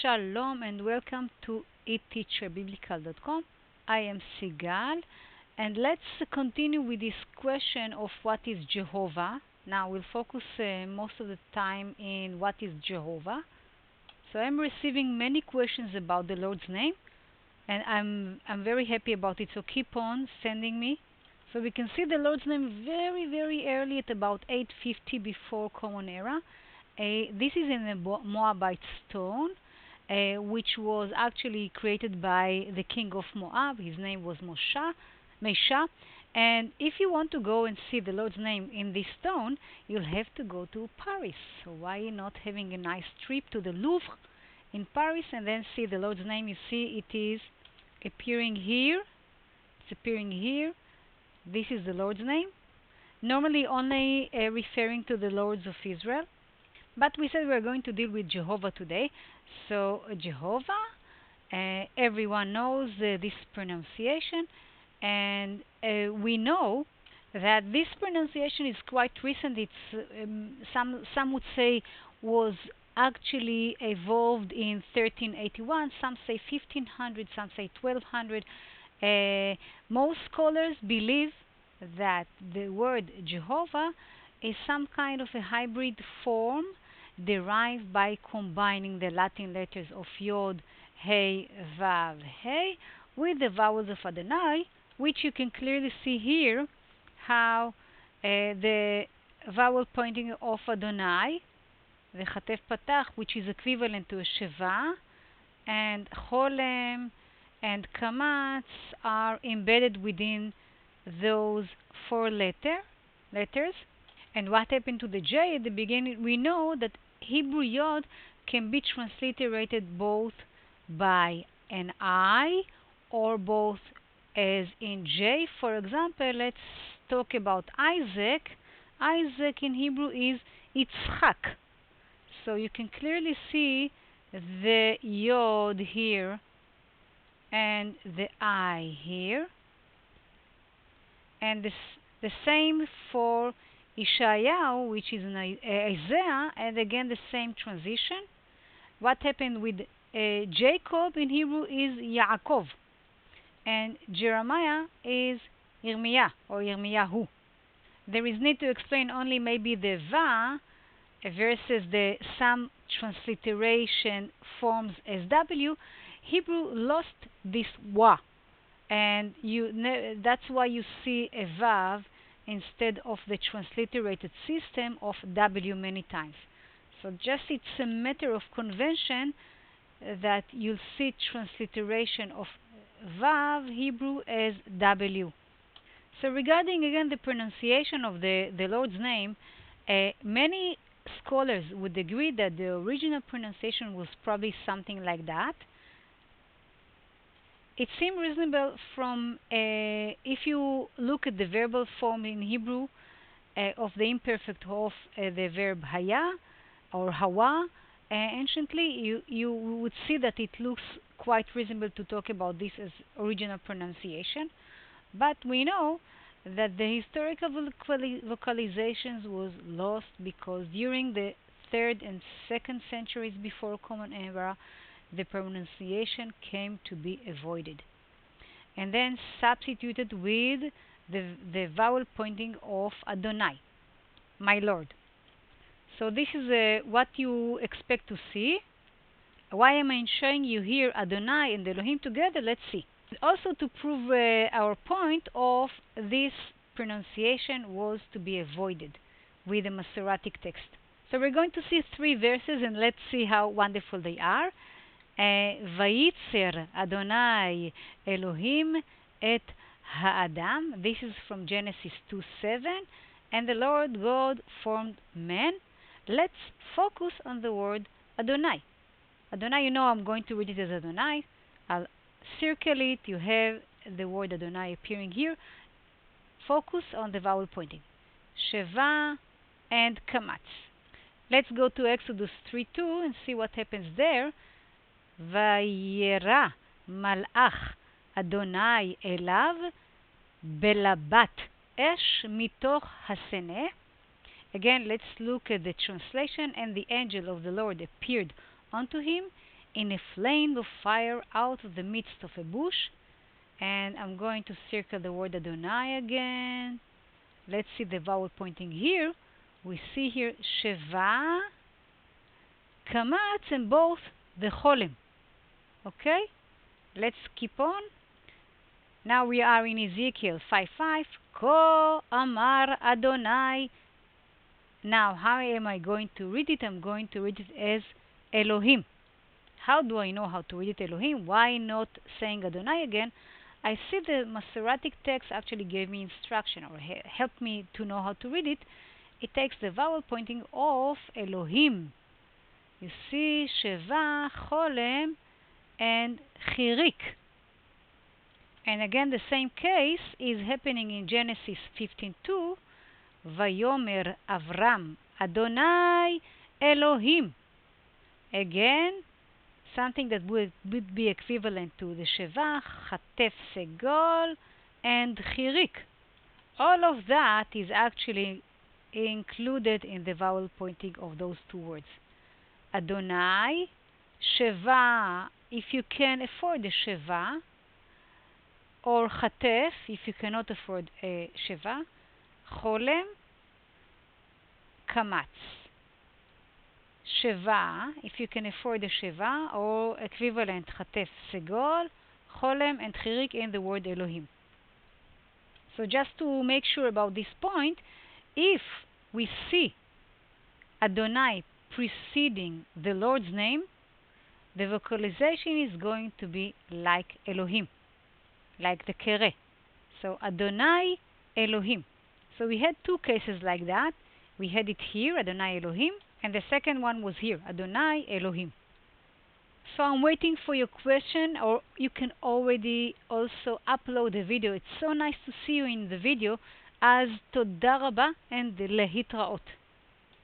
Shalom and welcome to eTeacherBiblical.com. I am Sigal, and let's continue with this question of what is Jehovah. Now we'll focus most of the time in what is Jehovah. So I'm receiving many questions about the Lord's name, and I'm very happy about it. So keep on sending me. So we can see the Lord's name very early at about 850 before Common Era. This is in a Moabite stone, which was actually created by the king of Moab. His name was Mesha. And if you want to go and see the Lord's name in this stone, you'll have to go to Paris. So why not having a nice trip to the Louvre in Paris and then see the Lord's name? You see it is appearing here. It's appearing here. This is the Lord's name. Normally only referring to the Lords of Israel. But we said we're going to deal with Jehovah today. So Jehovah, everyone knows this pronunciation, and we know that this pronunciation is quite recent. It's some would say was actually evolved in 1381. Some say 1500. Some say 1200. Most scholars believe that the word Jehovah is some kind of a hybrid form derived by combining the Latin letters of Yod, Hey, Vav, Hey with the vowels of Adonai, which you can clearly see here how the vowel pointing of Adonai, the Chatef Patach, which is equivalent to a Sheva, and Cholem and Kamatz are embedded within those four letters. And what happened to the J at the beginning? We know that Hebrew Yod can be transliterated both by an I or both as in J. For example, let's talk about Isaac. Isaac in Hebrew is Yitzchak. So you can clearly see the Yod here and the I here. And the same for Ishayahu, which is in Isaiah, and again the same transition. What happened with Jacob in Hebrew is Yaakov, and Jeremiah is Yirmiyah or Yirmiyahu. There is need to explain only maybe the Va versus the some transliteration forms as W. Hebrew lost this Wa, and that's why you see a Vav instead of the transliterated system of W many times. So just it's a matter of convention that you'll see transliteration of Vav Hebrew as W. So regarding again the pronunciation of the Lord's name, many scholars would agree that the original pronunciation was probably something like that. It seems reasonable from if you look at the verbal form in Hebrew of the imperfect of the verb haya or hawa. Anciently, you would see that it looks quite reasonable to talk about this as original pronunciation. But we know that the historical vocalizations was lost because during the 3rd and 2nd centuries before Common Era, the pronunciation came to be avoided and then substituted with the vowel pointing of Adonai, my Lord. So this is what you expect to see. Why am I showing you here Adonai and Elohim together? Let's see. Also to prove our point of this pronunciation was to be avoided with the Masoretic text. So we're going to see 3 verses and let's see how wonderful they are. Vayitzer Adonai Elohim et Ha'adam. This is from Genesis 2:7. And the Lord God formed man. Let's focus on the word Adonai. Adonai, you know I'm going to read it as Adonai. I'll circle it. You have the word Adonai appearing here. Focus on the vowel pointing. Sheva and Kamatz. Let's go to Exodus 3:2 and see what happens there. Vayera malach Adonai elav belabat esh mitoch haseneh. Again, let's look at the translation. And the angel of the Lord appeared unto him in a flame of fire out of the midst of a bush. And I'm going to circle the word Adonai again. Let's see the vowel pointing here. We see here Sheva, Kamatz, and both the Cholem. Okay? Let's keep on. Now we are in Ezekiel 5:5. Ko Amar Adonai. Now, how am I going to read it? I'm going to read it as Elohim. How do I know how to read it Elohim? Why not saying Adonai again? I see the Masoretic text actually gave me instruction or helped me to know how to read it. It takes the vowel pointing of Elohim. You see Sheva, Cholem, and Chirik. And again, the same case is happening in Genesis 15:2. Vayomer Avram Adonai Elohim. Again, something that would be equivalent to the Sheva, Chatef Segol, and Chirik. All of that is actually included in the vowel pointing of those two words. Adonai, Sheva, if you can afford the Sheva, or Chatef, if you cannot afford a Sheva, Cholem, Kamatz. Sheva, if you can afford the Sheva, or equivalent Chatef Segol, Cholem, and Chirik in the word Elohim. So just to make sure about this point, if we see Adonai preceding the Lord's name, the vocalization is going to be like Elohim, like the Kere. So Adonai Elohim. So we had two cases like that. We had it here, Adonai Elohim, and the second one was here, Adonai Elohim. So I'm waiting for your question, or you can already also upload the video. It's so nice to see you in the video. As Toda Rabba and Lehitraot.